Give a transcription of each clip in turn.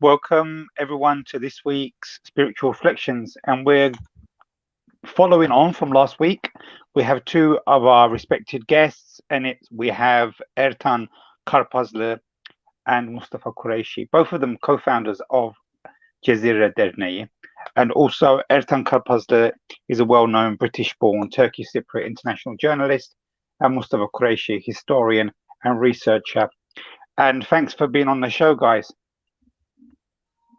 welcome everyone to this week's Spiritual Reflections. And we're following on from last week. We have two of our respected guests, and we have Ertan Karpazlı and Mustafa Qureshi, both of them co-founders of Cezire Derneği. And also, Ertan Karpazlı is a well-known British-born Turkish Cypriot international journalist, and Mustafa Qureshi, historian and researcher. And thanks for being on the show, guys.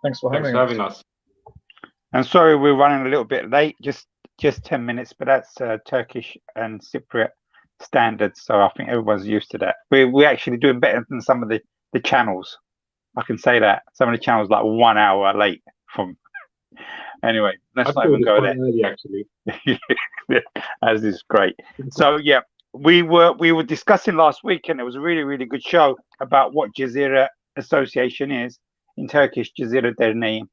Thanks for having us. And sorry we're running a little bit late, just 10 minutes, but that's Turkish and Cypriot standards, so I think everyone's used to that. We're actually doing better than some of the channels. I can say that. Some of the channels like 1 hour late from. Anyway, let's not even go there. Early, actually. As is great. So yeah, we were discussing last week, and it was a really, really good show about what Cezire Association is in Turkish, Cezire Derneği.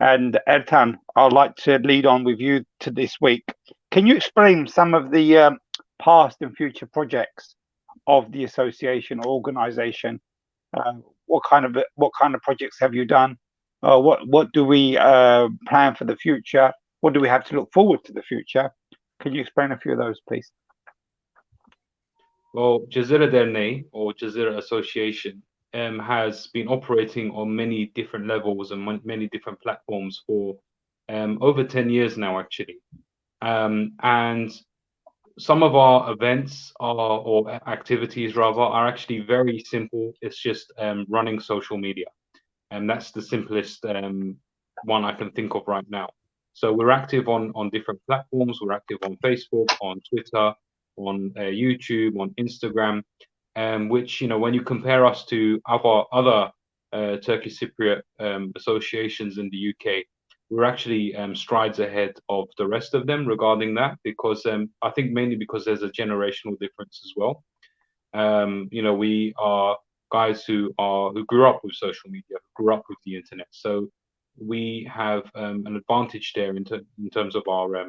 And Ertan, I'd like to lead on with you to this week. Can you explain some of the past and future projects of the association or organization? What kind of projects have you done? What do we plan for the future? What do we have to look forward to the future? Can you explain a few of those, please? Well, Cezire Derneği or Cezire Association has been operating on many different levels and many different platforms for over 10 years now, actually. And some of our events or activities, rather, are actually very simple. It's just running social media. And that's the simplest one I can think of right now. So we're active on different platforms. We're active on Facebook, on Twitter, on YouTube, on Instagram. Which, when you compare us to other Turkish Cypriot associations in the UK, we're actually strides ahead of the rest of them regarding that, because I think mainly because there's a generational difference as well. We are guys who grew up with social media, who grew up with the internet, so we have an advantage there in terms of our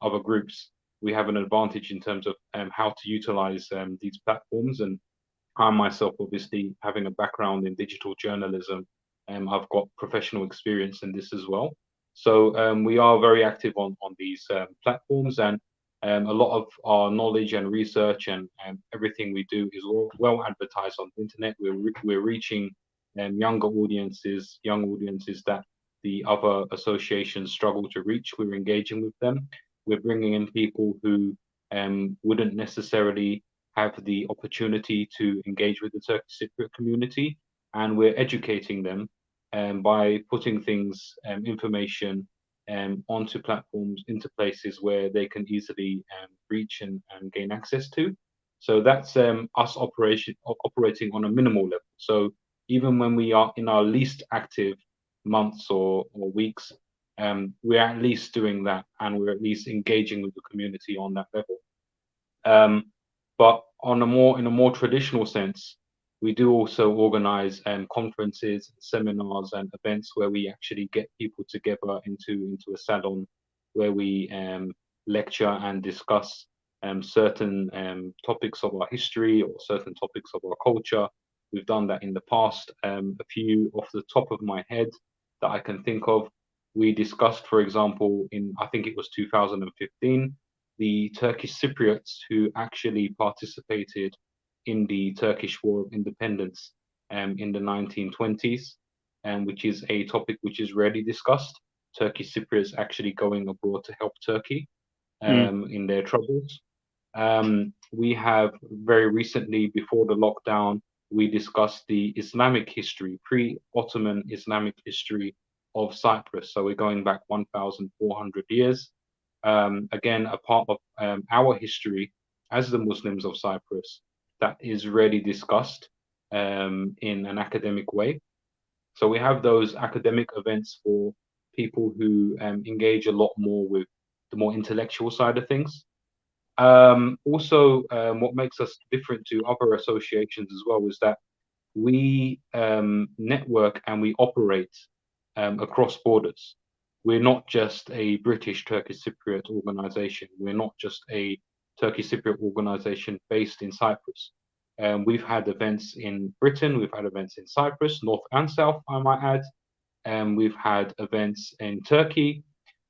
other groups. We have an advantage in terms of how to utilize these platforms. And I myself, obviously, having a background in digital journalism, I've got professional experience in this as well. So we are very active on these platforms, and a lot of our knowledge and research and everything we do is well advertised on the internet. We're reaching young audiences that the other associations struggle to reach. We're engaging with them. We're bringing in people who wouldn't necessarily have the opportunity to engage with the Turkish Cypriot community, and we're educating them by putting things, information onto platforms, into places where they can easily reach and gain access to. So that's us operating on a minimal level. So even when we are in our least active months or weeks, we're at least doing that, and we're at least engaging with the community on that level. But in a more traditional sense, we do also organize conferences, seminars, and events where we actually get people together into a salon, where we lecture and discuss certain topics of our history or certain topics of our culture. We've done that in the past. A few off the top of my head that I can think of. We discussed, for example, I think it was 2015, the Turkish Cypriots who actually participated in the Turkish War of Independence in the 1920s, which is a topic which is rarely discussed. Turkish Cypriots actually going abroad to help Turkey in their troubles. We have very recently, before the lockdown, we discussed the Islamic history, pre-Ottoman Islamic history of Cyprus. So we're going back 1,400 years. Again, a part of our history as the Muslims of Cyprus that is rarely discussed in an academic way. So we have those academic events for people who engage a lot more with the more intellectual side of things. Also, what makes us different to other associations as well is that we network and we operate across borders. We're not just a British Turkish Cypriot organization. We're not just a Turkish Cypriot organization based in Cyprus. We've had events in Britain, we've had events in Cyprus, north and south, I might add. We've had events in Turkey,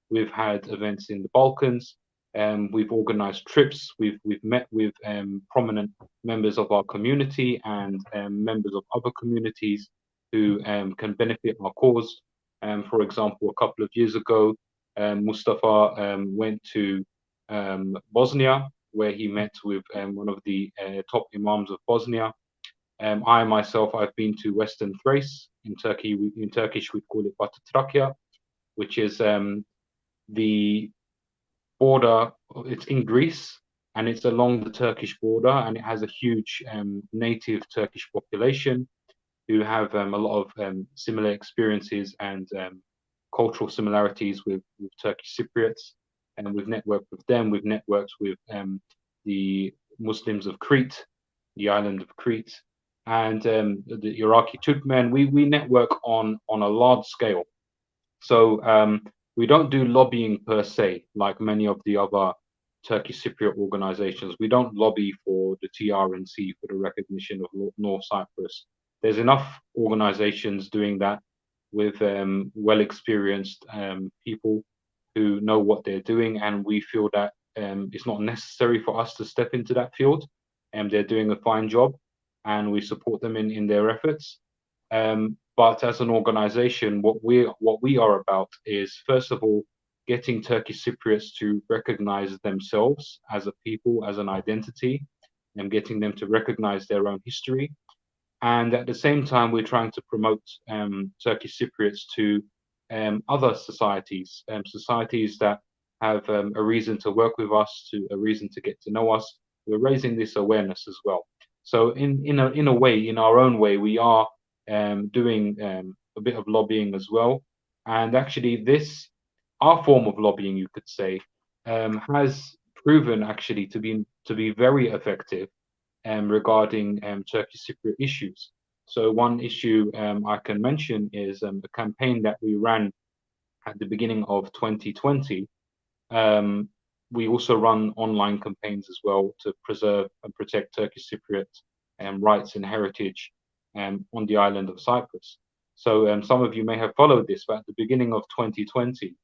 we've had events in the Balkans. We've organized trips. We've met with prominent members of our community and members of other communities who can benefit our cause. For example, a couple of years ago, Mustafa went to Bosnia, where he met with one of the top imams of Bosnia. I myself, I've been to Western Thrace in Turkey. In Turkish, we call it Batı Trakya, which is the border. It's in Greece, and it's along the Turkish border, and it has a huge native Turkish population who have a lot of similar experiences and cultural similarities with Turkish Cypriots. And we've networked with them. We've networked with the Muslims of Crete, the island of Crete, and the Iraqi Turkmen. We network on a large scale. So we don't do lobbying per se, like many of the other Turkish Cypriot organizations. We don't lobby for the TRNC for the recognition of North Cyprus. There's enough organizations doing that with well-experienced people who know what they're doing, and we feel that it's not necessary for us to step into that field. And they're doing a fine job, and we support them in their efforts. But as an organization, what we are about is, first of all, getting Turkish Cypriots to recognize themselves as a people, as an identity, and getting them to recognize their own history. And at the same time, we're trying to promote Turkish Cypriots to other societies, societies that have a reason to work with us, a reason to get to know us. We're raising this awareness as well. So in a way, in our own way, we are doing a bit of lobbying as well. And actually, our form of lobbying, you could say, has proven actually to be very effective regarding Turkish Cypriot issues. So one issue I can mention is a campaign that we ran at the beginning of 2020. We also run online campaigns as well to preserve and protect Turkish Cypriot rights and heritage on the island of Cyprus. So some of you may have followed this, but at the beginning of 2020,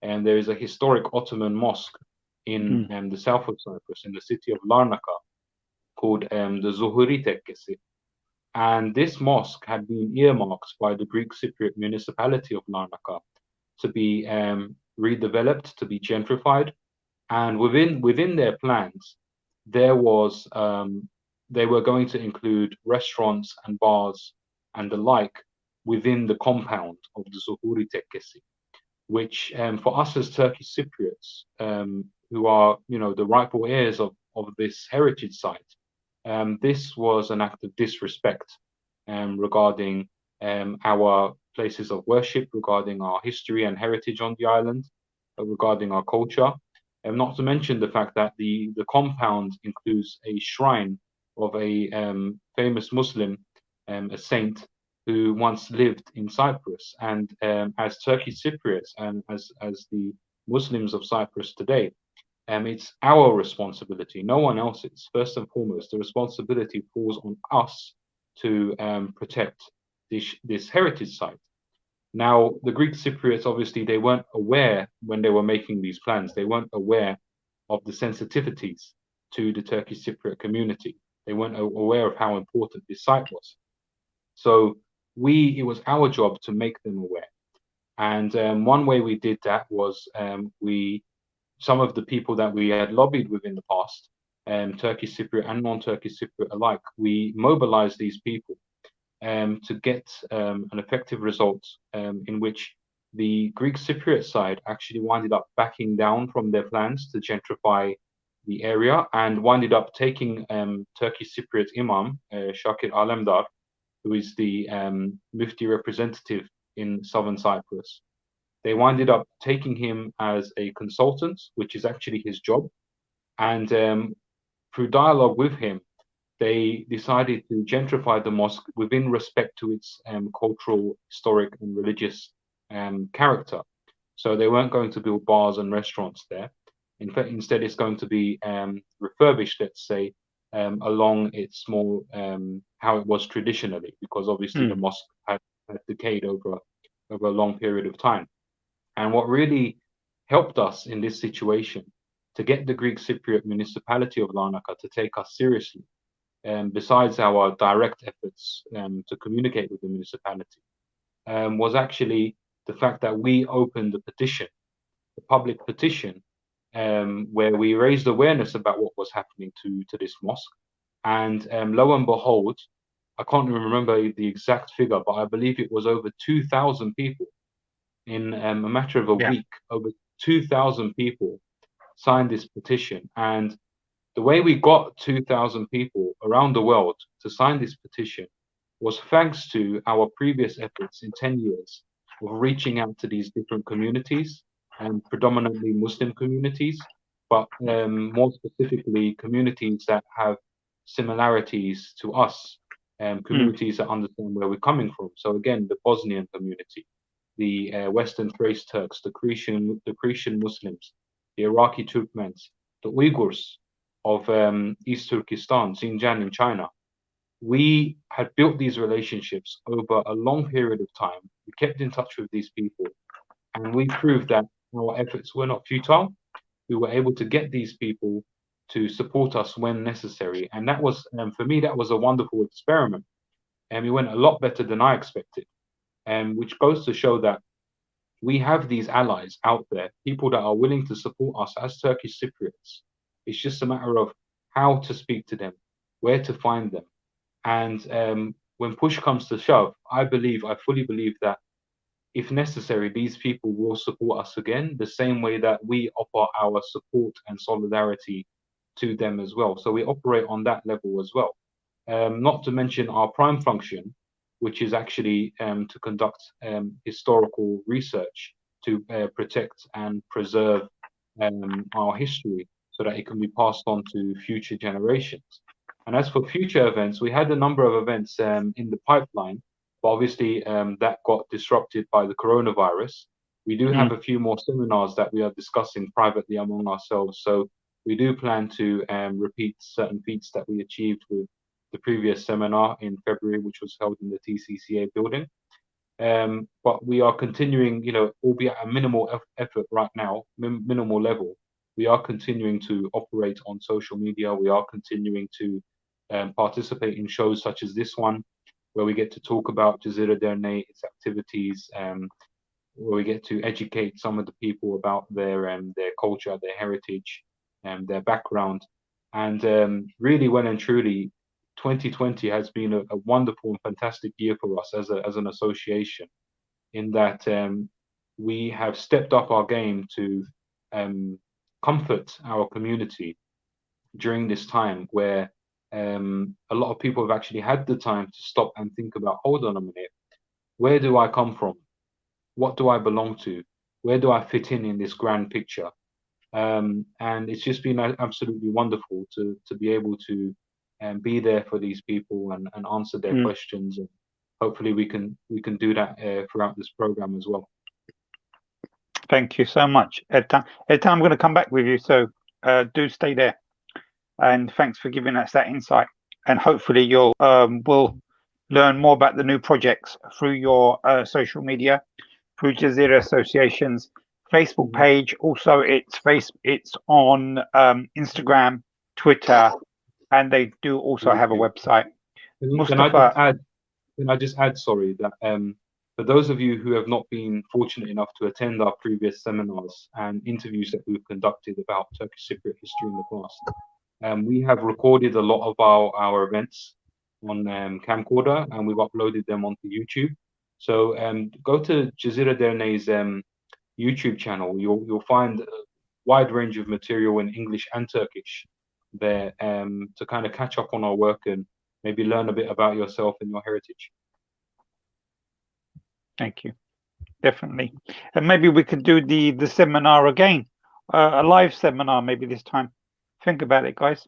there is a historic Ottoman mosque in the south of Cyprus, in the city of Larnaca, called the Zuhuri Tekkesi. And this mosque had been earmarked by the Greek Cypriot municipality of Larnaca to be redeveloped, to be gentrified. And within their plans, there was they were going to include restaurants and bars and the like within the compound of the Zuhuri Tekkesi, which for us as Turkish Cypriots, who are the rightful heirs of this heritage site, this was an act of disrespect regarding our places of worship, regarding our history and heritage on the island, regarding our culture. Not to mention the fact that the compound includes a shrine of a famous Muslim, a saint, who once lived in Cyprus. And as Turkish Cypriots and as the Muslims of Cyprus today, it's our responsibility, no one else's. First and foremost, the responsibility falls on us to protect this heritage site. Now, the Greek Cypriots, obviously, they weren't aware when they were making these plans. They weren't aware of the sensitivities to the Turkish Cypriot community. They weren't aware of how important this site was. So it was our job to make them aware. And one way we did that was some of the people that we had lobbied with in the past, Turkish Cypriot and non-Turkish Cypriot alike, we mobilized these people to get an effective result in which the Greek Cypriot side actually winded up backing down from their plans to gentrify the area and winded up taking Turkish Cypriot Imam, Shakir Alemdar, who is the Mufti representative in southern Cyprus. They winded up taking him as a consultant, which is actually his job. And through dialogue with him, they decided to gentrify the mosque within respect to its cultural, historic, and religious character. So they weren't going to build bars and restaurants there. In fact, instead, it's going to be refurbished, let's say, along its more how it was traditionally, because obviously the mosque had decayed over a long period of time. And what really helped us in this situation to get the Greek Cypriot municipality of Larnaca to take us seriously, besides our direct efforts to communicate with the municipality, was actually the fact that we opened the petition, the public petition, where we raised awareness about what was happening to this mosque. And lo and behold, I can't remember the exact figure, but I believe it was over 2,000 people in a matter of a week. Over 2,000 people signed this petition. And the way we got 2,000 people around the world to sign this petition was thanks to our previous efforts in 10 years of reaching out to these different communities, and predominantly Muslim communities, but more specifically communities that have similarities to us, communities that understand where we're coming from. So again, the Bosnian community, the Western Thrace Turks, the Cretan Muslims, the Iraqi Turkmens, the Uyghurs of East Turkestan, Xinjiang in China. We had built these relationships over a long period of time. We kept in touch with these people, and we proved that our efforts were not futile. We were able to get these people to support us when necessary. And that was, for me, that was a wonderful experiment. And it went a lot better than I expected. Which goes to show that we have these allies out there, people that are willing to support us as Turkish Cypriots. It's just a matter of how to speak to them, where to find them. And when push comes to shove, I fully believe that if necessary, these people will support us again, the same way that we offer our support and solidarity to them as well. So we operate on that level as well. Not to mention our prime function, which is actually to conduct historical research to protect and preserve our history so that it can be passed on to future generations. And as for future events, we had a number of events in the pipeline, but obviously that got disrupted by the coronavirus. We do have a few more seminars that we are discussing privately among ourselves. So we do plan to repeat certain feats that we achieved with the previous seminar in February, which was held in the TCCA building. But we are continuing, albeit at a minimal effort right now, minimal level. We are continuing to operate on social media. We are continuing to participate in shows such as this one, where we get to talk about Cezire Derneği, its activities, where we get to educate some of the people about their culture, their heritage, and their background. And really, well and truly, 2020 has been a wonderful and fantastic year for us as an association, in that we have stepped up our game to comfort our community during this time where a lot of people have actually had the time to stop and think about, hold on a minute, where do I come from? What do I belong to? Where do I fit in this grand picture? And it's just been absolutely wonderful to be able to be there for these people and answer their questions. And hopefully we can do that throughout this program as well. Thank you so much, Edtan. Edtan, I'm going to come back with you, so do stay there. And thanks for giving us that insight. And hopefully you'll will learn more about the new projects through your social media, through Cezire Association's Facebook page. Also, it's on Instagram, Twitter, and they do also have a website. Can I just add, sorry, that for those of you who have not been fortunate enough to attend our previous seminars and interviews that we've conducted about Turkish Cypriot history in the past, we have recorded a lot of our events on camcorder, and we've uploaded them onto YouTube. So go to Cezire Derneği's YouTube channel. You'll find a wide range of material in English and Turkish there to kind of catch up on our work and maybe learn a bit about yourself and your heritage. Thank you. Definitely. And maybe we could do the seminar again, a live seminar maybe this time. Think about it, guys.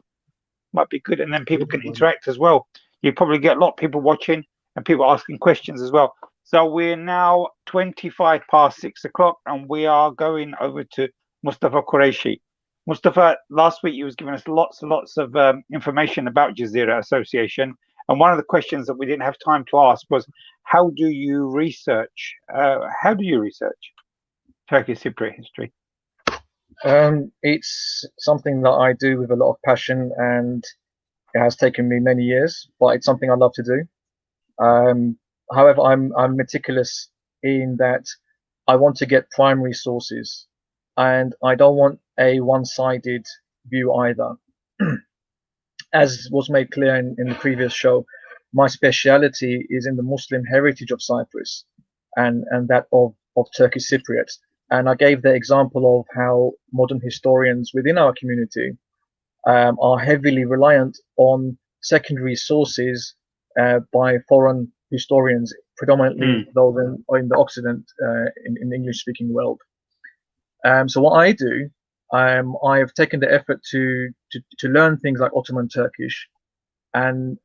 Might be good, and then people can interact as well. You probably get a lot of people watching and people asking questions as well. So we're now 25 past 6 o'clock, and we are going over to Mustafa Qureshi. Mustafa, last week you was giving us lots and lots of information about Cezire Association, and one of the questions that we didn't have time to ask was, how do you research? Turkish Cypriot history? It's something that I do with a lot of passion, and it has taken me many years, but it's something I love to do. However, I'm meticulous in that I want to get primary sources, and I don't want a one-sided view either. As was made clear in the previous show, my speciality is in the Muslim heritage of Cyprus and that of Turkish Cypriot. And I gave the example of how modern historians within our community are heavily reliant on secondary sources by foreign historians, predominantly those in the Occident, in the English-speaking world. So what I do, I have taken the effort to learn things like Ottoman Turkish and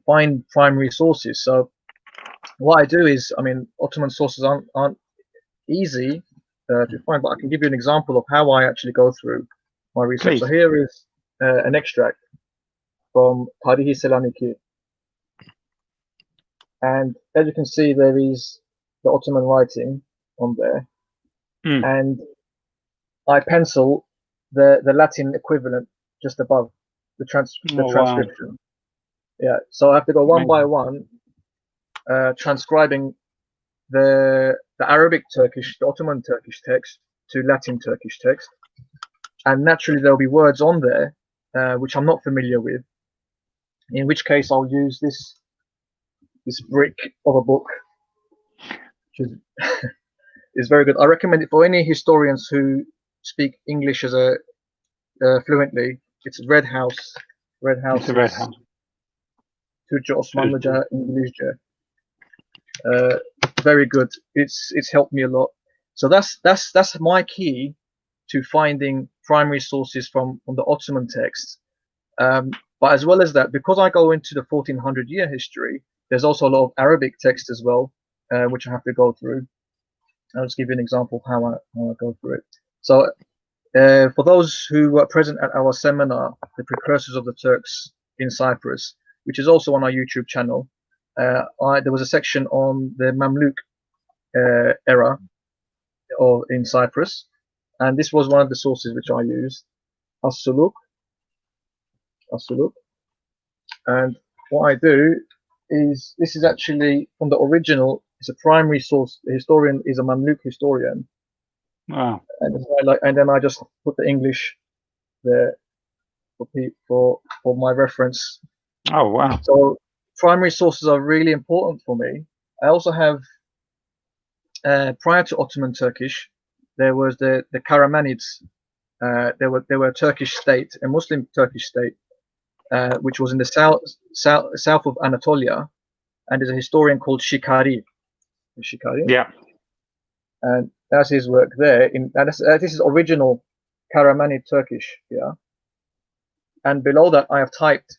find primary sources. So what I do is, I mean, Ottoman sources aren't easy to find, but I can give you an example of how I actually go through my research. Please. So here is an extract from Tarihi Selamiki. And as you can see, there is the Ottoman writing on there. And I pencil the Latin equivalent just above the transcription. Wow. Yeah, so I have to go one by one, transcribing the Arabic Turkish, the Ottoman Turkish text to Latin Turkish text, and naturally there'll be words on there which I'm not familiar with. In which case, I'll use this brick of a book, which is very good. I recommend it for any historians who speak English as a fluently. It's Red House. It's a Red House. Türkçe Osmanlıca İngilizce. Very good. It's helped me a lot. So that's my key to finding primary sources from the Ottoman texts. But as well as that, because I go into the 1400-year history, there's also a lot of Arabic text as well, which I have to go through. I'll just give you an example of how I go through it. So for those who were present at our seminar, The Precursors of the Turks in Cyprus, which is also on our YouTube channel, there was a section on the Mamluk era in Cyprus, and this was one of the sources which I used, As-Suluk. And what I do is, this is actually from the original. It's a primary source. The historian is a Mamluk historian. Wow. And then I just put the English there for my reference. Oh wow. So primary sources are really important for me. I also have prior to Ottoman Turkish, there was the Karamanids. They were a Turkish state, a Muslim Turkish state, which was in the south of Anatolia, and there's a historian called Shikari. Yeah. And that's his work there. This is original Karamanid Turkish. Yeah. And below that, I have typed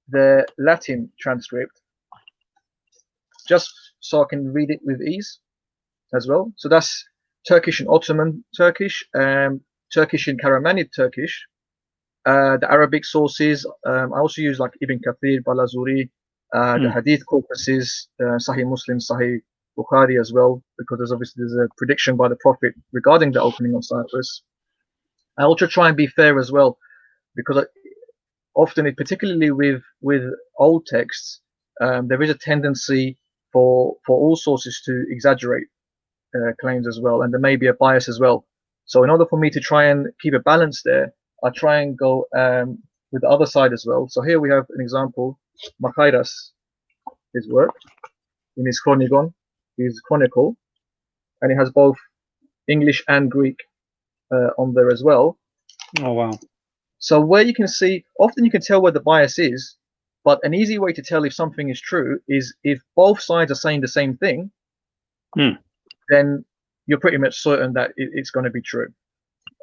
the Latin transcript, just so I can read it with ease as well. So that's Turkish and Ottoman Turkish, Turkish and Karamanid Turkish. The Arabic sources, I also use like Ibn Kathir, Balazuri, the Hadith corpuses, Sahih Muslim, Sahih Bukhari as well, because there's a prediction by the Prophet regarding the opening of Cyprus. I also try and be fair as well, because often, particularly with old texts, there is a tendency for all sources to exaggerate claims as well, and there may be a bias as well. So in order for me to try and keep a balance there, I try and go with the other side as well. So here we have an example, Makairas, his work, in his Chronigon, his chronicle, and it has both English and Greek on there as well. Oh wow. So where you can see, often you can tell where the bias is, but an easy way to tell if something is true is if both sides are saying the same thing, then you're pretty much certain that it's going to be true.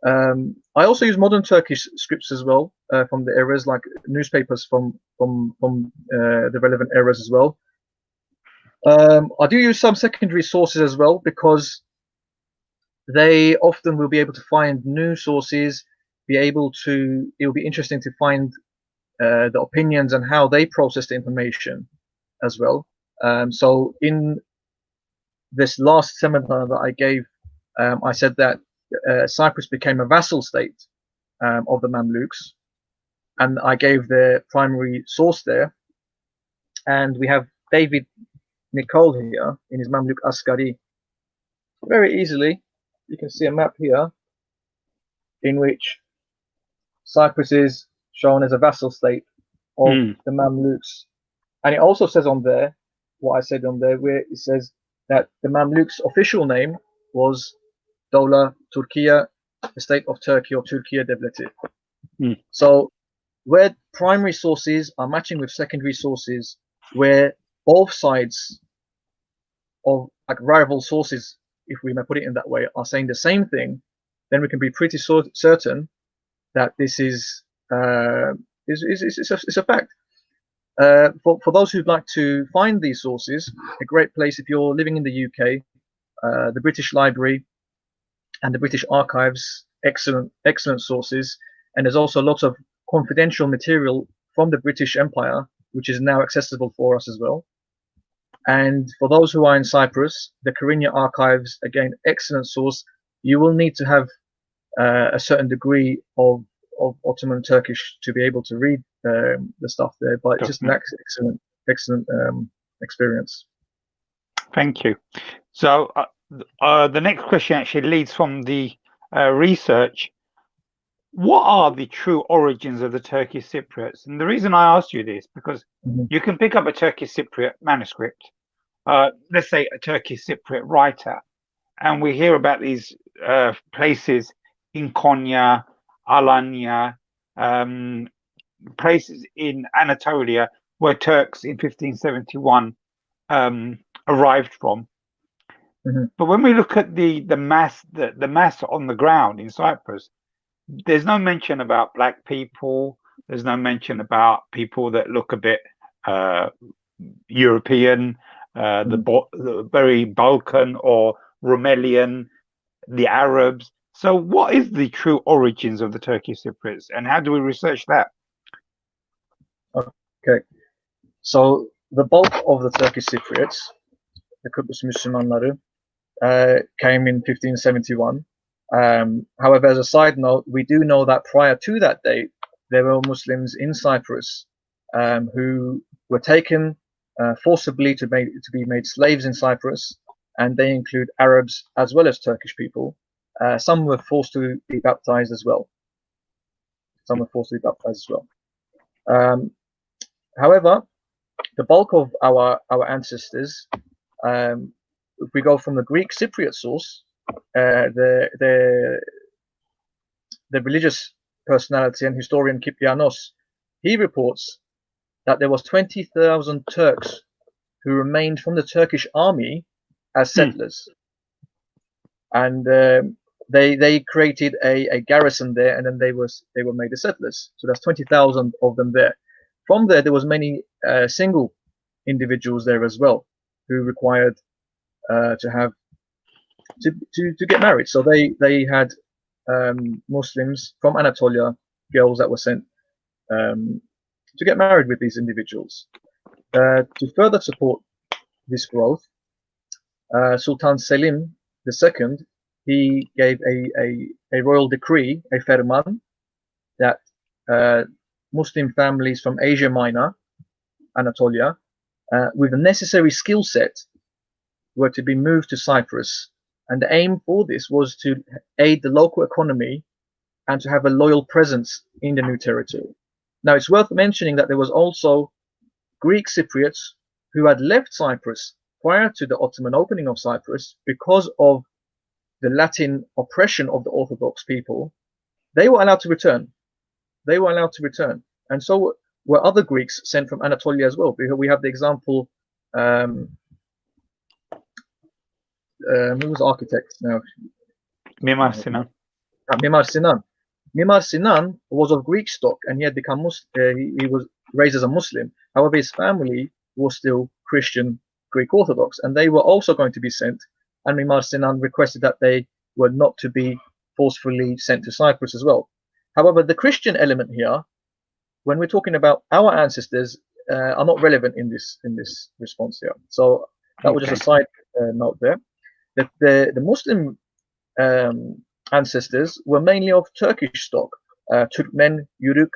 I also use modern Turkish scripts as well, from the eras, like newspapers from the relevant eras as well. I do use some secondary sources as well, because they often will be able to find new sources be able to. It will be interesting to find the opinions and how they process the information as well. So in this last seminar that I gave, I said that Cyprus became a vassal state of the Mamluks, and I gave the primary source there. And we have David Nicole here in his Mamluk Asgari. Very easily, you can see a map here in which Cyprus is shown as a vassal state of the Mamluks. And it also says on there, what I said on there, where it says that the Mamluks' official name was Dola Turkiye, the state of Turkey, or Türkiye Devleti. So where primary sources are matching with secondary sources, where both sides of like rival sources, if we may put it in that way, are saying the same thing, then we can be pretty certain that this is it's a fact. For those who'd like to find these sources, a great place if you're living in the UK, the British Library and the British Archives, excellent sources, and there's also a lot of confidential material from the British Empire, which is now accessible for us as well. And for those who are in Cyprus, the Karinya Archives, again, excellent source. You will need to have a certain degree of Ottoman Turkish to be able to read the stuff there, but it's just an excellent experience. Thank you. So the next question actually leads from the research. What are the true origins of the Turkish Cypriots? And the reason I asked you this, because you can pick up a Turkish Cypriot manuscript, let's say a Turkish Cypriot writer, and we hear about these places in Konya, Alanya, places in Anatolia where Turks in 1571 arrived from. But when we look at the mass on the ground in Cyprus, there's no mention about black people. There's no mention about people that look a bit European, the very Balkan or Romelian, the Arabs. So what is the true origins of the Turkish Cypriots, and how do we research that? Okay, so the bulk of the Turkish Cypriots, the Kıbrıs Müslümanları, came in 1571. However, as a side note, we do know that prior to that date, there were Muslims in Cyprus who were taken forcibly to be made slaves in Cyprus, and they include Arabs as well as Turkish people. Some were forced to be baptized as well. However, the bulk of our ancestors, if we go from the Greek Cypriot source, the religious personality and historian Kyprianos, he reports that there was 20,000 Turks who remained from the Turkish army as settlers, and they created a garrison there, and then they were made as settlers. So there's 20,000 of them there. From there was many single individuals there as well who required to get married. So they had Muslims from Anatolia, girls that were sent to get married with these individuals. To further support this growth, Sultan Selim II, he gave a royal decree, a ferman, that Muslim families from Asia Minor, Anatolia, with the necessary skill set, were to be moved to Cyprus. And the aim for this was to aid the local economy and to have a loyal presence in the new territory. Now, it's worth mentioning that there was also Greek Cypriots who had left Cyprus prior to the Ottoman opening of Cyprus because of the Latin oppression of the Orthodox people. They were allowed to return. And so were other Greeks sent from Anatolia as well. We have the example, who was architect now? Mimar Sinan. Mimar Sinan was of Greek stock, and he had become he was raised as a Muslim. However, his family was still Christian Greek Orthodox, and they were also going to be sent. And Mimar Sinan requested that they were not to be forcefully sent to Cyprus as well. However, the Christian element here, when we're talking about our ancestors, are not relevant in this response here. So that was just a side note there. The Muslim ancestors were mainly of Turkish stock, Turkmen, Yuruk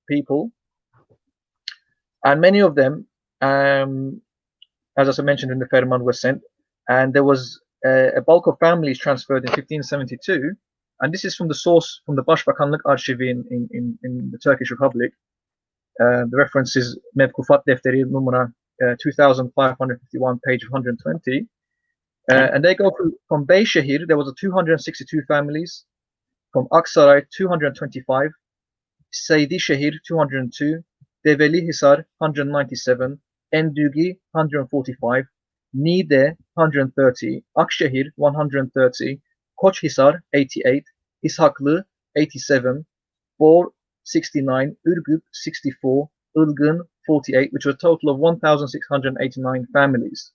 people, and many of them, as I mentioned in the Ferman, were sent, and there was a bulk of families transferred in 1572, and this is from the source from the Başbakanlık Arşivi in the Turkish Republic. The reference is Mevkufat Defteri numara 2551, page 120. And they go from Beyşehir, there was 262 families. From Aksaray, 225. Seydişehir, 202. Develihisar, 197. Endügi, 145. Niğde, 130. Akşehir, 130. Koçhisar, 88. Hisaklı, 87. Bor, 69. Ürgüp, 64. Ilgın, 48, which was a total of 1,689 families.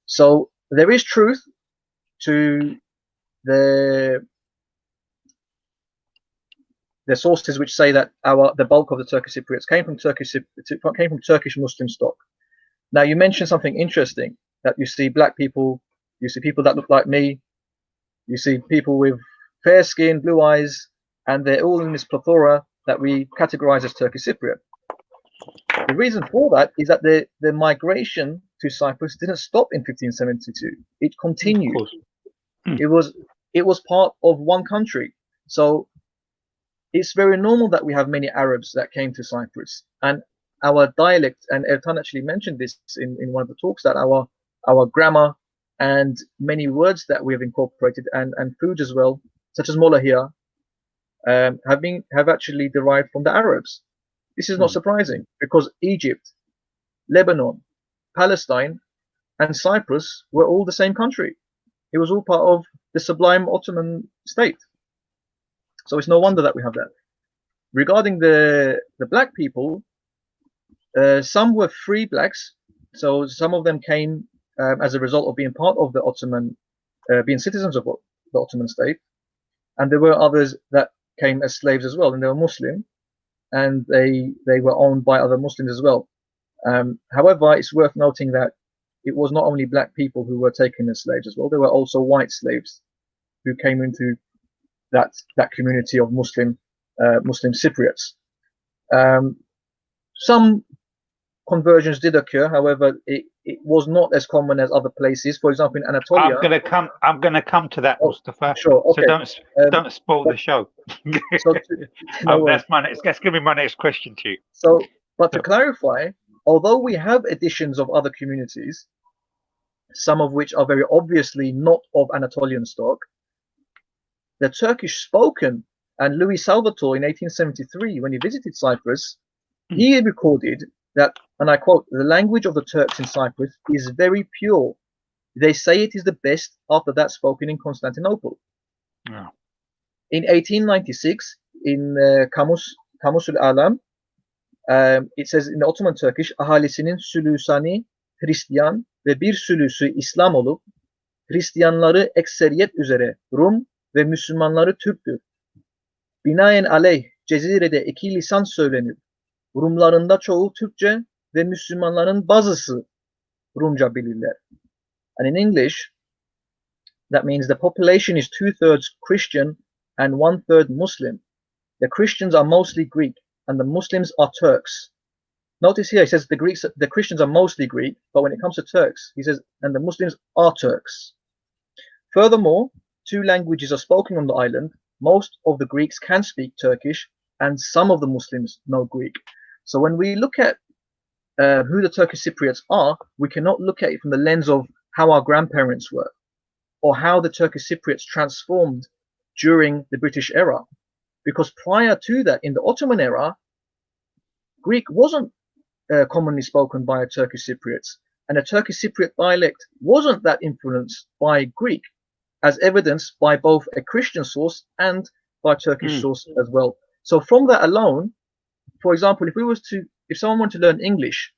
So there is truth to the sources which say that the bulk of the Turkish Cypriots came from Turkish Muslim stock. Now you mentioned something interesting, that you see black people, you see people that look like me, you see people with fair skin, blue eyes, and they're all in this plethora that we categorize as Turkish Cypriot. The reason for that is that the migration to Cyprus didn't stop in 1572. It continued. It was part of one country. So it's very normal that we have many Arabs that came to Cyprus, and our dialect, and Ertan actually mentioned this in one of the talks, that our grammar and many words that we have incorporated, and foods as well, such as molahia, have actually derived from the Arabs. This is not surprising, because Egypt, Lebanon, Palestine, and Cyprus were all the same country. It was all part of the Sublime Ottoman state. So it's no wonder that we have that. Regarding the black people, some were free blacks. So some of them came as a result of being part of the Ottoman, being citizens of the Ottoman state. And there were others that came as slaves as well, and they were Muslim, and they were owned by other Muslims as well. However, it's worth noting that it was not only black people who were taken as slaves as well. There were also white slaves who came into that community of Muslim Cypriots. Some conversions did occur, however, it was not as common as other places. For example, in Anatolia. I'm gonna come to that, Mustafa. Sure. Okay. So don't spoil the show. That's gonna be my next question to you. But to clarify, although we have additions of other communities, some of which are very obviously not of Anatolian stock, the Turkish spoken, and Louis Salvatore in 1873, when he visited Cyprus, he recorded that, and I quote, "The language of the Turks in Cyprus is very pure. They say it is the best after that spoken in Constantinople." Yeah. In 1896, in Kamusul Alam, it says in the Ottoman Turkish, ahalisinin sülüsani Hristiyan ve bir sülüsü İslam olup, Hristiyanları ekseriyet üzere Rum ve Müslümanları Türktür. Binaenaleyh Cezire'de iki lisan söylenir. Rumlarında çoğu Türkçe ve Müslümanların bazısı Rumca bilirler. And in English, that means the population is 2/3 Christian and 1/3 Muslim. The Christians are mostly Greek, and the Muslims are Turks. Notice here, he says the Christians are mostly Greek, but when it comes to Turks, he says, and the Muslims are Turks. Furthermore, 2 languages are spoken on the island. Most of the Greeks can speak Turkish, and some of the Muslims know Greek. So when we look at who the Turkish Cypriots are, we cannot look at it from the lens of how our grandparents were, or how the Turkish Cypriots transformed during the British era. Because prior to that, in the Ottoman era, Greek wasn't commonly spoken by Turkish Cypriots, and the Turkish Cypriot dialect wasn't that influenced by Greek, as evidenced by both a Christian source and by Turkish source as well. So from that alone, for example, if someone wanted to learn English,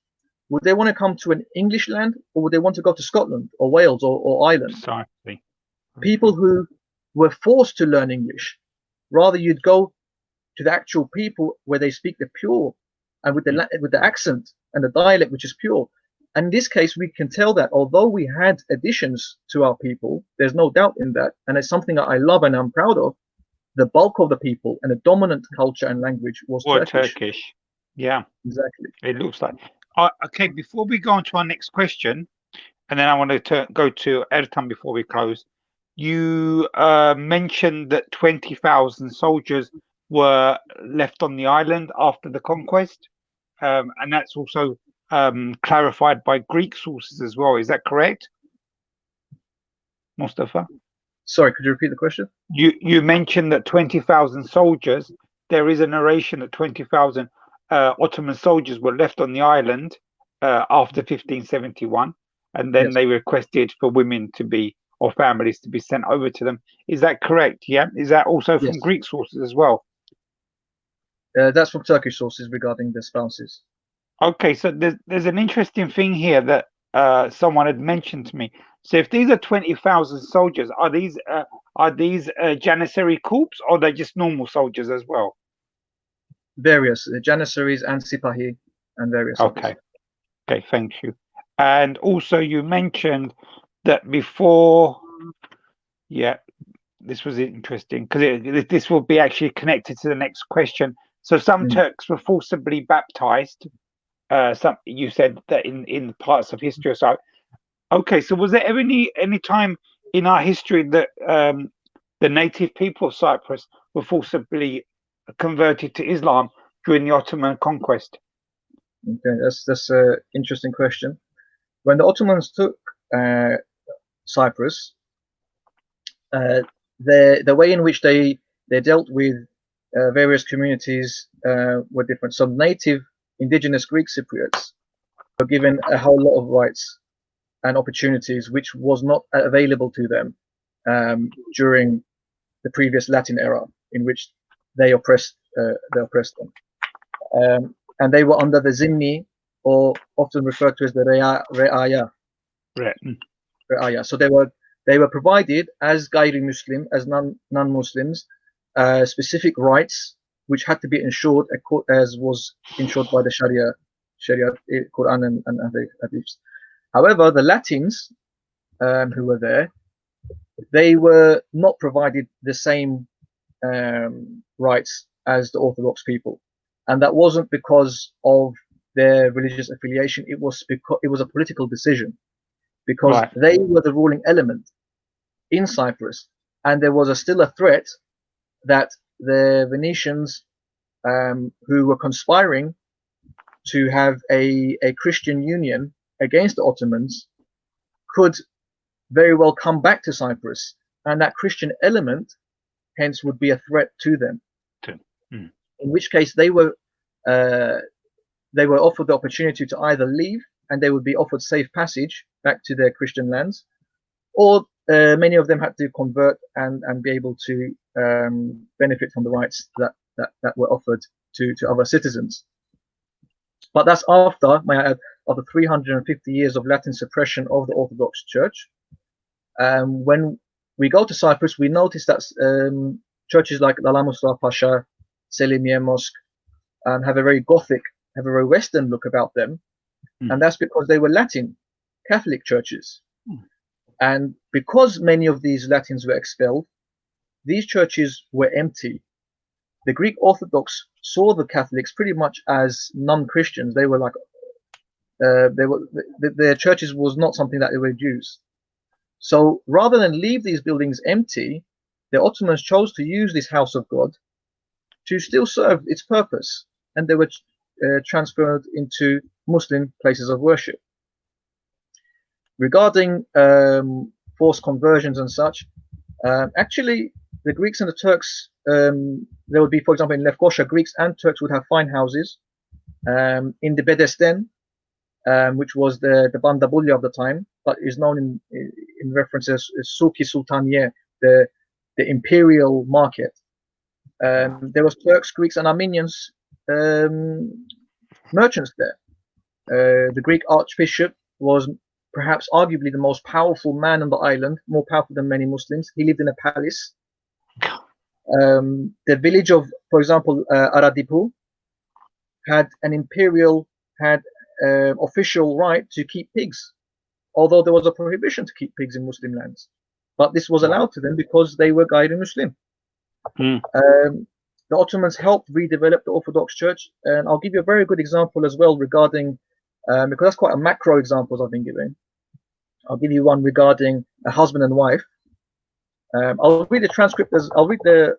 would they want to come to an English land, or would they want to go to Scotland or Wales or Ireland? Precisely. People who were forced to learn English Rather, you'd go to the actual people where they speak the pure and with the accent and the dialect which is pure. And in this case, we can tell that although we had additions to our people, there's no doubt in that, and it's something that I love and I'm proud of. The bulk of the people and the dominant culture and language was Turkish. Yeah, exactly. It looks like. Okay, before we go on to our next question, and then I want to go to Ertan before we close. You mentioned that 20,000 soldiers were left on the island after the conquest, and that's also clarified by Greek sources as well. Is that correct, Mustafa? Sorry, could you repeat the question? You mentioned that 20,000 soldiers. There is a narration that 20,000 Ottoman soldiers were left on the island after 1571, and then they requested for women to be, or families to be sent over to them. Is that correct? Yeah. Is that also from Greek sources as well? That's from Turkish sources regarding the spouses. Okay, so there's an interesting thing here that someone had mentioned to me. So if these are 20,000 soldiers, are these Janissary corps, or are they just normal soldiers as well? Various Janissaries and Sipahi and various. Okay. Okay, thank you. And also you mentioned that before, this was interesting because this will be actually connected to the next question. So some Turks were forcibly baptized. Some you said that in parts of history or so. Okay, so was there ever any time in our history that the native people of Cyprus were forcibly converted to Islam during the Ottoman conquest? Okay, that's an interesting question. When the Ottomans took Cyprus, the way in which they dealt with various communities were different. Some native indigenous Greek Cypriots were given a whole lot of rights and opportunities which was not available to them during the previous Latin era, in which they oppressed them. And they were under the Zimmi, or often referred to as the Re'aya. Re'aya. So they were provided as Gayri Muslim, as non-Muslims, specific rights which had to be ensured as was ensured by the Sharia, Quran and Hadiths. However, the Latins who were there, they were not provided the same rights as the Orthodox people, and that wasn't because of their religious affiliation. It was because it was a political decision, because they were the ruling element in Cyprus, and there was still a threat that the Venetians, who were conspiring to have a Christian union against the Ottomans, could very well come back to Cyprus, and that Christian element hence would be a threat to them. In which case they were offered the opportunity to either leave, and they would be offered safe passage back to their Christian lands, or many of them had to convert and be able to benefit from the rights that were offered to other citizens. But that's after 350 years of Latin suppression of the Orthodox Church. When we go to Cyprus, we notice that churches like Lala Mustafa Pasha, Selimiye Mosque, have a very Gothic, have a very Western look about them, and that's because they were Latin Catholic churches. And because many of these Latins were expelled, these churches were empty. The Greek Orthodox saw the Catholics pretty much as non-Christians. They were like, their churches was not something that they were Jews. So rather than leave these buildings empty, the Ottomans chose to use this house of God to still serve its purpose, and they were transferred into Muslim places of worship. Regarding forced conversions and such, actually the Greeks and the Turks, there would be, for example, in Lefkoşa, Greeks and Turks would have fine houses. In the Bedesten, which was the Bandabulya of the time, but is known in reference as Suki Sultaniye, the imperial market. There was Turks, Greeks, and Armenians merchants there. The Greek archbishop was perhaps arguably the most powerful man on the island, more powerful than many Muslims. He lived in a palace, The village of, for example, Aradipu had an imperial, had official right to keep pigs, although there was a prohibition to keep pigs in Muslim lands. But this was allowed to them because they were Gayri Muslim. The Ottomans helped redevelop the Orthodox Church, and I'll give you a very good example as well regarding, because that's quite a macro example I've been giving. I'll give you one regarding a husband and wife. I'll read the transcript I'll read the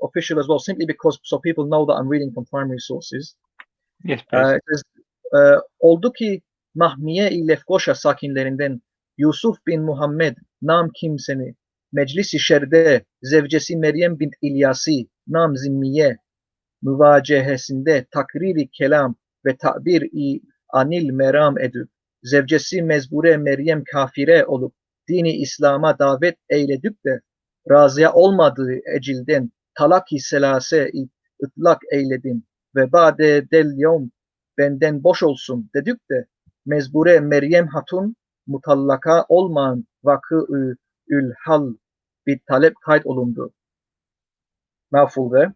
official as well, simply because so people know that I'm reading from primary sources. Yes, please. It says, oldu ki Mahmiye-i Lefkoşa sakinlerinden Yusuf bin Muhammed nam kimseni Meclis-i Şer'de zevcesi Meryem bint İlyasi nam zimmiye müvacehesinde takriri kelam ve tabir-i anil meram edüp zevcesi mezbure Meryem kafire olup dini İslam'a davet eyledip de razıya olmadığı ecilden talak-i selase-i ıtlak eyledim ve bade del yevm benden boş olsun dedik de mezbure Meryem Hatun mutallaka olmayan vakı-ı ülhal bir talep kayıt olundu. Mouthful there.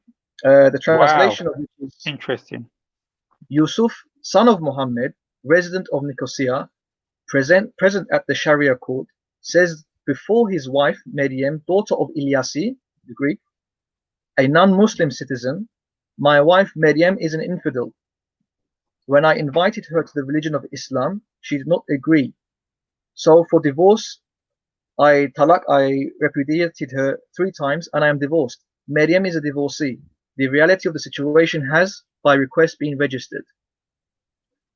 The translation of which is Interesting. Yusuf, son of Muhammad, resident of Nicosia, present at the Sharia court, says before his wife Meryem, daughter of Ilyasi, the Greek, a non-Muslim citizen, my wife Meryem is an infidel. When I invited her to the religion of Islam, she did not agree. So for divorce, I repudiated her 3 times and I am divorced. Meryem is a divorcee. The reality of the situation has, by request, been registered.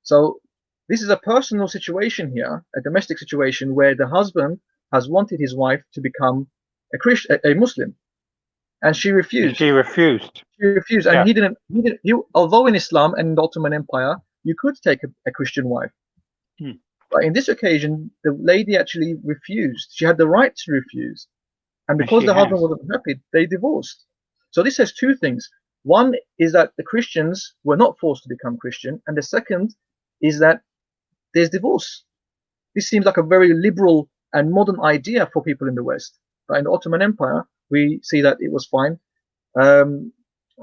So this is a personal situation here, a domestic situation where the husband has wanted his wife to become a Muslim, and she refused. She refused. She refused, and he didn't. Although in Islam and in the Ottoman Empire, you could take a Christian wife. But in this occasion, the lady actually refused. She had the right to refuse. And because the husband wasn't happy, they divorced. So this says 2 things. One is that the Christians were not forced to become Christian. And the second is that there's divorce. This seems like a very liberal and modern idea for people in the West. But in the Ottoman Empire, we see that it was fine.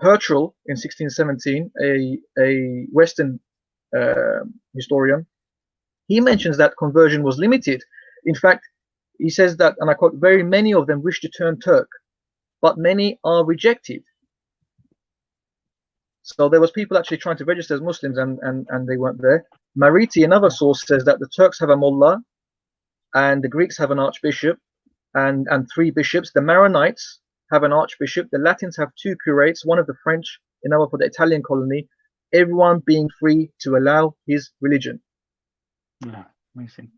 Herschel in 1617, a Western historian, he mentions that conversion was limited. In fact, he says that, and I quote, very many of them wish to turn Turk, but many are rejected. So there was people actually trying to register as Muslims and they weren't there. Mariti, another source, says that the Turks have a mullah and the Greeks have an archbishop and 3 bishops. The Maronites have an archbishop. The Latins have 2 curates, one of the French, another for the Italian colony, everyone being free to allow his religion. Yeah, amazing.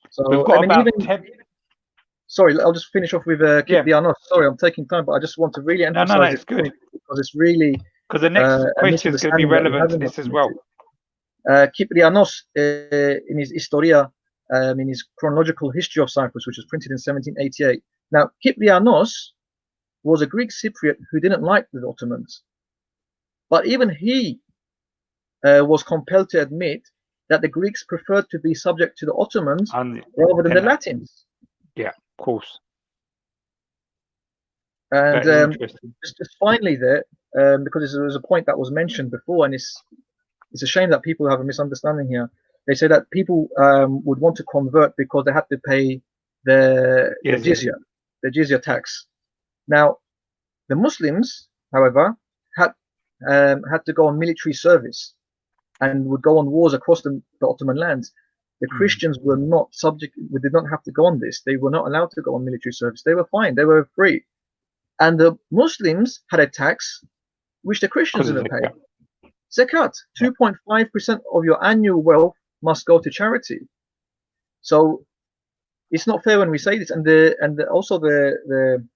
So we've got about even 10. Sorry, I'll just finish off with Kiprianos. Sorry, I'm taking time, but I just want to really emphasize it's good because it's really because the next question is going to be relevant to this as well. Kiprianos, in his Historia, in his chronological history of Cyprus, which was printed in 1788. Now, Kiprianos was a Greek Cypriot who didn't like the Ottomans, but even he was compelled to admit that the Greeks preferred to be subject to the Ottomans rather than the Latins. Yeah, of course. And just finally there, because there was a point that was mentioned before, and it's a shame that people have a misunderstanding here. They say that people would want to convert because they had to pay the jizya tax. Now, the Muslims, however, had to go on military service and would go on wars across the Ottoman lands. The Christians were not subject, did not have to go on this. They were not allowed to go on military service. They were fine. They were free. And the Muslims had a tax which the Christians didn't pay. Zakat, 2.5% of your annual wealth must go to charity. So it's not fair when we say this. And also the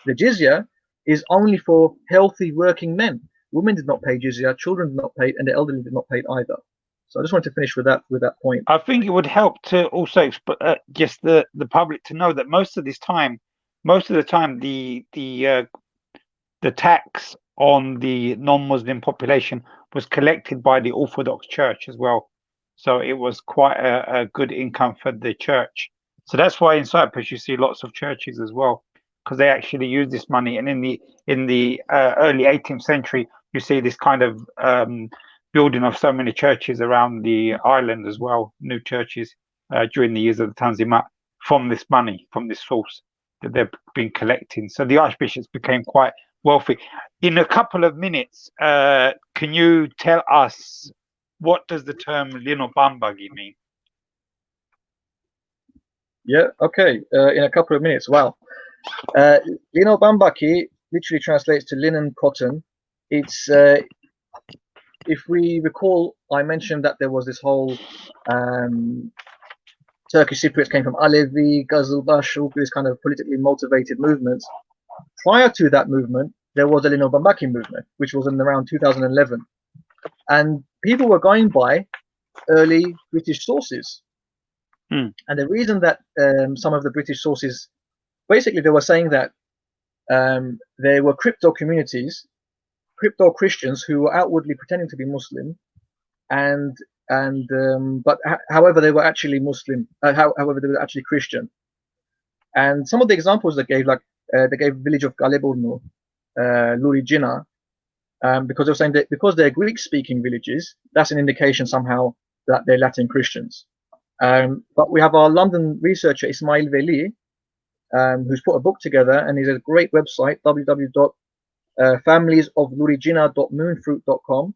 jizya is only for healthy working men. Women did not pay jizya, children did not pay, and the elderly did not pay either. So I just wanted to finish with that point. I think it would help to also just the public to know that most of the time, the tax on the non-Muslim population was collected by the Orthodox Church as well. So it was quite a good income for the church So that's why in Cyprus you see lots of churches as well, because they actually use this money. And in the early 18th century, you see this kind of building of so many churches around the island as well, new churches during the years of the Tanzimat from this money, from this source that they've been collecting. So the archbishops became quite wealthy. In a couple of minutes, can you tell us what does the term Lino Bambagi mean? Yeah, okay. In a couple of minutes. Wow. Lino Bambaki literally translates to linen cotton. It's if we recall, I mentioned that there was this whole Turkish Cypriots came from Alevi, Gazilbash, all these kind of politically motivated movements. Prior to that movement, there was the Lino Bambaki movement, which was in around 2011. And people were going by early British sources. And the reason that some of the British sources, basically they were saying that there were crypto communities, crypto Christians who were outwardly pretending to be Muslim, but however they were actually Muslim, however they were actually Christian. And some of the examples they gave, like they gave village of Galeburnu, Luricina, because they were saying that because they're Greek-speaking villages, that's an indication somehow that they're Latin Christians. But we have our London researcher Ismail Veli, who's put a book together, and he's a great website, www.familiesofluricina.moonfruit.com,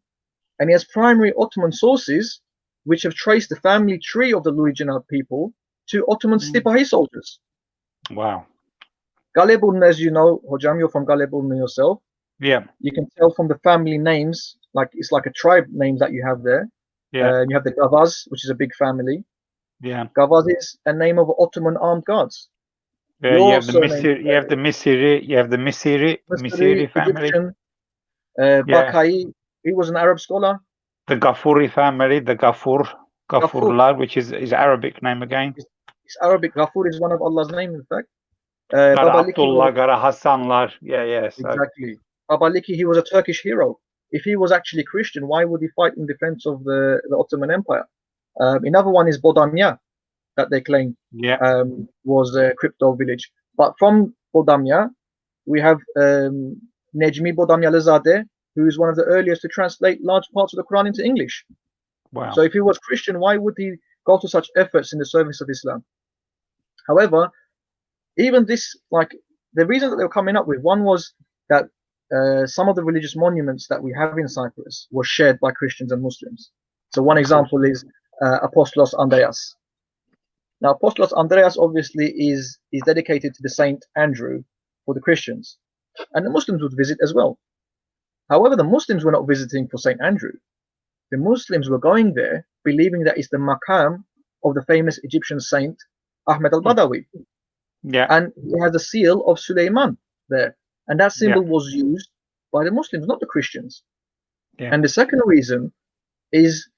and he has primary Ottoman sources which have traced the family tree of the Luricina people to Ottoman Sipahi soldiers. Wow. Galeburnu, as you know, Hojam, you're from Galeburnu yourself. Yeah. You can tell from the family names, like it's like a tribe name that you have there. Yeah. You have the Gavaz, which is a big family. Yeah. Gavaz is a name of Ottoman armed guards. Yeah, you have the Misiri, you have the Misiri family. Egyptian, Bakai, he was an Arab scholar. The Ghaffuri family, the Ghaffurlar, which is Arabic name again. It's Arabic. Ghafur is one of Allah's names, in fact. Gara Abdullah, Gara Hassanlar. Yeah. So. Exactly. Baba Liki, he was a Turkish hero. If he was actually Christian, why would he fight in defense of the Ottoman Empire? Another one is Bodamya, that they claim was a crypto village. But from Bodamya, we have Necmi Bodamyalezade, who is one of the earliest to translate large parts of the Quran into English. Wow. So if he was Christian, why would he go to such efforts in the service of Islam? However, even this, like, the reason that they were coming up with, one was that some of the religious monuments that we have in Cyprus were shared by Christians and Muslims. So one example is Apostolos Andreas. Now, Apostolos Andreas obviously is dedicated to the Saint Andrew for the Christians, and the Muslims would visit as well. However, the Muslims were not visiting for Saint Andrew. The Muslims were going there believing that it's the maqam of the famous Egyptian saint Ahmed al-Badawi. Yeah. And he has the seal of Suleiman there. And that symbol was used by the Muslims, not the Christians. Yeah. And the second reason is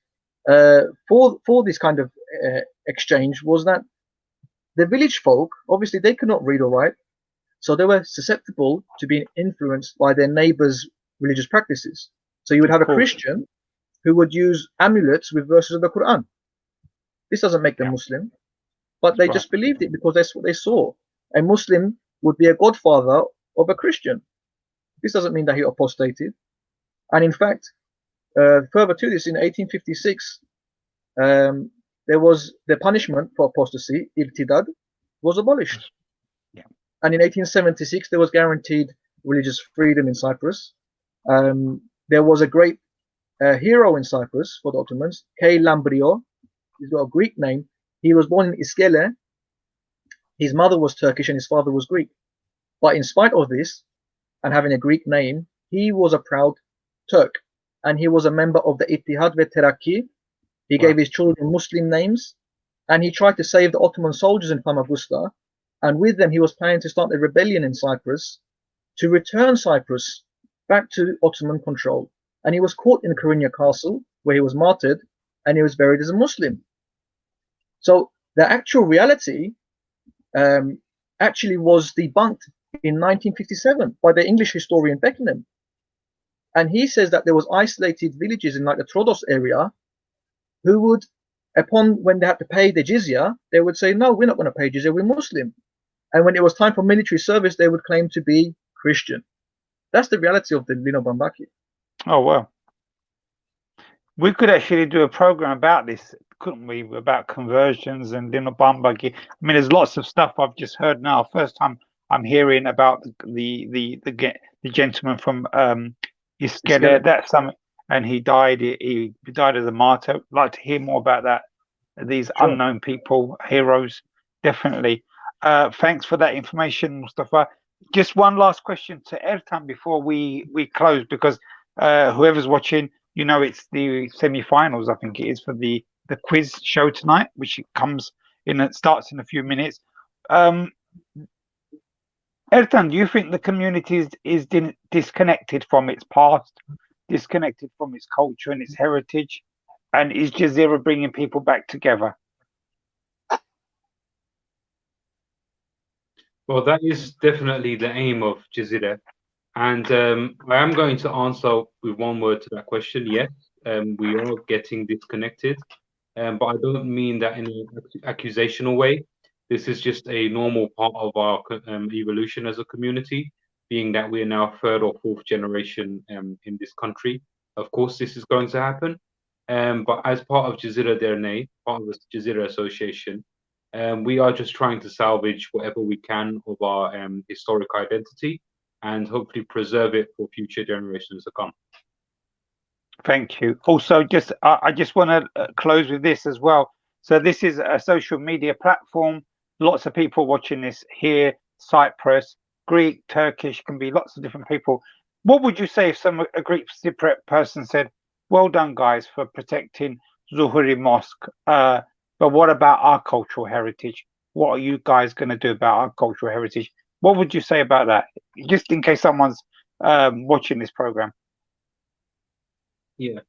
for this kind of exchange was that the village folk, obviously they could not read or write, so they were susceptible to being influenced by their neighbors' religious practices. So you would have a Christian who would use amulets with verses of the Quran. This doesn't make them Muslim, but they just believed it because that's what they saw. A Muslim would be a godfather of a Christian. This doesn't mean that he apostated. And in fact, further to this, in 1856, there was the punishment for apostasy, irtidad, was abolished. Yeah. And in 1876, there was guaranteed religious freedom in Cyprus. There was a great hero in Cyprus for the Ottomans, K. Lambrio. He's got a Greek name. He was born in Iskele. His mother was Turkish and his father was Greek. But in spite of this, and having a Greek name, he was a proud Turk. And he was a member of the Ittihad ve Terakki. He gave his children Muslim names. And he tried to save the Ottoman soldiers in Famagusta. And with them, he was planning to start a rebellion in Cyprus to return Cyprus back to Ottoman control. And he was caught in Korinya Castle, where he was martyred, and he was buried as a Muslim. So the actual reality actually was debunked in 1957 by the English historian Beckenham. And he says that there was isolated villages in like the Troodos area who would upon when they had to pay the jizya, they would say, no, we're not going to pay jizya, we're Muslim. And when it was time for military service, they would claim to be Christian. That's the reality of the Dino Bambaki. Oh, well. We could actually do a program about this, couldn't we? About conversions and Dino Bambaki. I mean, there's lots of stuff I've just heard now. First time I'm hearing about the gentleman from Iskele. That's something, and he died. He died as a martyr. I'd like to hear more about that. These unknown people, heroes, definitely. Thanks for that information, Mustafa. Just one last question to Ertan before we close, because whoever's watching, you know, it's the semi-finals, I think it is, for the quiz show tonight, which comes in. It starts in a few minutes. Ertan, do you think the community is disconnected from its past, disconnected from its culture and its heritage? And is Cezire bringing people back together? Well, that is definitely the aim of Cezire. And I am going to answer with one word to that question. Yes, we are getting disconnected, but I don't mean that in an accusational way. This is just a normal part of our evolution as a community, being that we are now third or fourth generation in this country. Of course, this is going to happen. But as part of Cezire Derneği, part of the Cezire Association, we are just trying to salvage whatever we can of our historic identity and hopefully preserve it for future generations to come. Thank you. Also, I just want to close with this as well. So this is a social media platform. Lots of people watching this here, Cyprus, Greek, Turkish, can be lots of different people. What would you say if a Greek Cypriot person said, well done, guys, for protecting Zuhuri Mosque, but what about our cultural heritage? What are you guys going to do about our cultural heritage? What would you say about that? Just in case someone's watching this program. Yeah.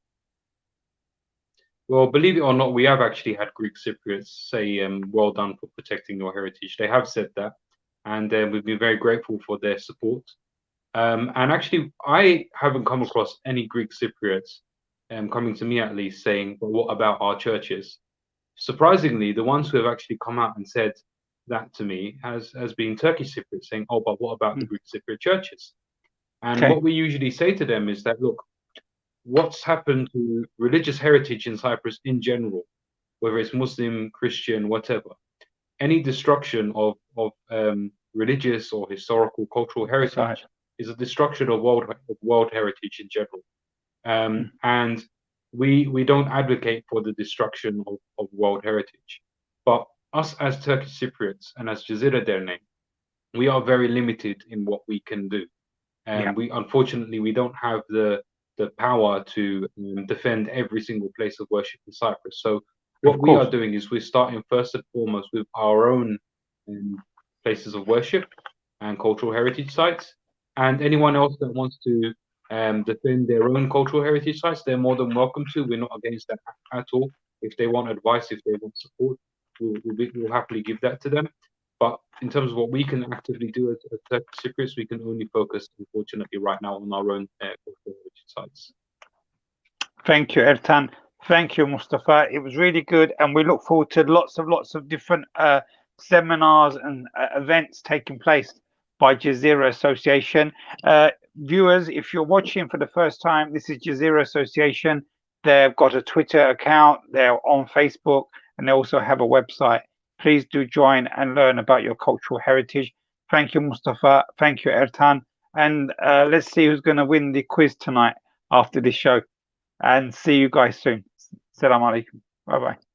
Well, believe it or not, we have actually had Greek Cypriots say, well done for protecting your heritage. They have said that, and we've been very grateful for their support. And actually, I haven't come across any Greek Cypriots coming to me at least saying, but what about our churches? Surprisingly, the ones who have actually come out and said that to me has been Turkish Cypriots saying, oh, but what about the Greek Cypriot churches? And what we usually say to them is that, look, what's happened to religious heritage in Cyprus in general, whether it's Muslim, Christian, whatever, any destruction of religious or historical cultural heritage is a destruction of world heritage in general. And we don't advocate for the destruction of world heritage. But us as Turkish Cypriots and as Cezire Derneği, we are very limited in what we can do. And we unfortunately we don't have the power to defend every single place of worship in Cyprus. So what we are doing is we're starting first and foremost with our own places of worship and cultural heritage sites. And anyone else that wants to defend their own cultural heritage sites, they're more than welcome to. We're not against that at all. If they want advice, if they want support, we'll happily give that to them. But in terms of what we can actively do as Turkish Cypriots, we can only focus, unfortunately, right now on our own cultural heritage sites. Thank you, Ertan. Thank you, Mustafa. It was really good, and we look forward to lots of different seminars and events taking place by Cezire Association. Viewers, if you're watching for the first time, this is Cezire Association. They've got a Twitter account, they're on Facebook, and they also have a website. Please do join and learn about your cultural heritage. Thank you, Mustafa. Thank you, Ertan. And let's see who's going to win the quiz tonight after this show. And see you guys soon. Assalamu alaikum. Bye-bye.